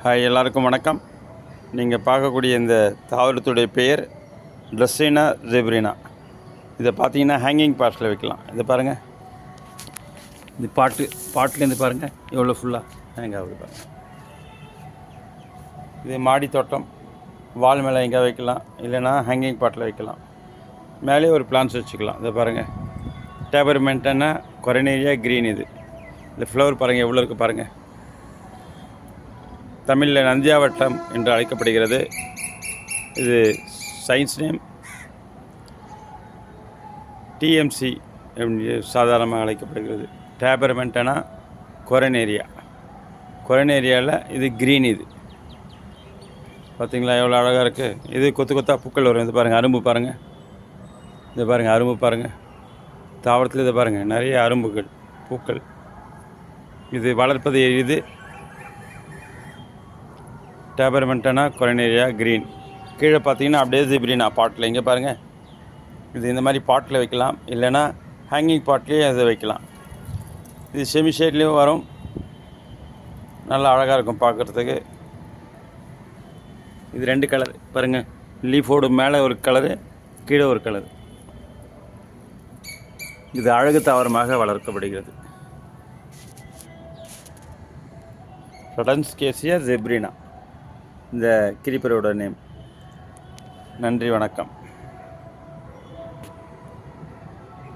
Hi, எல்லாருக்கும் வணக்கம். நீங்கள் பார்க்கக்கூடிய இந்த தாவரத்துடைய பெயர் ட்ரெஸ்ஸினா ஜெப்ரினா. இதை பார்த்தீங்கன்னா ஹேங்கிங் பாட்டில் வைக்கலாம். இதை பாருங்கள், இந்த பாட்டிலேருந்து பாருங்கள் எவ்வளோ ஃபுல்லாக ஹேங் ஆகுது பாருங்கள். இது மாடி தோட்டம், வால் மேலே எங்கே வைக்கலாம், இல்லைனா ஹேங்கிங் பாட்டில் வைக்கலாம். மேலே ஒரு பிளான்ஸ் வச்சுக்கலாம். இதை பாருங்கள், டேபர்மெண்ட்டான கொரனேரியா க்ரீன். இது இந்த ஃப்ளவர் பாருங்கள் எவ்வளோ இருக்குது பாருங்கள். தமிழில் நந்தியாவட்டம் என்று அழைக்கப்படுகிறது. இது சயின்ஸ் நேம் டிஎம்சி என்று சாதாரணமாக அழைக்கப்படுகிறது. டேபர்மெண்டனா கொரனேரியாவில் இது க்ரீன். இது பார்த்திங்களா எவ்வளோ அழகாக இருக்குது. இது கொத்து கொத்தாக பூக்கள் வரும். இது பாருங்கள், அரும்பு பாருங்கள். இது பாருங்கள், அரும்பு பாருங்கள். தாவரத்தில் இதை பாருங்கள், நிறைய அரும்புகள், பூக்கள். இது வளர்ப்பது எளிது. டேபர்மெண்டனா கொரனேரியா க்ரீன். கீழே பார்த்தீங்கன்னா அப்படியே ஜெப்ரினா பாட்டில் இங்கே பாருங்கள். இது இந்த மாதிரி பாட்டில் வைக்கலாம், இல்லைனா ஹேங்கிங் பாட்லேயே இதை வைக்கலாம். இது செமி ஷேட்லேயும் வரும், நல்லா அழகாக இருக்கும் பார்க்குறதுக்கு. இது 2 கலர் பாருங்கள், லீஃபோடு மேலே ஒரு கலரு, கீழே ஒரு கலர். இது அழகு தாவரமாக வளர்க்கப்படுகிறது. ரடன்ஸ்கேசியா ஜெப்ரினா இந்த கிரிப்பரோட நேம். நன்றி, வணக்கம்.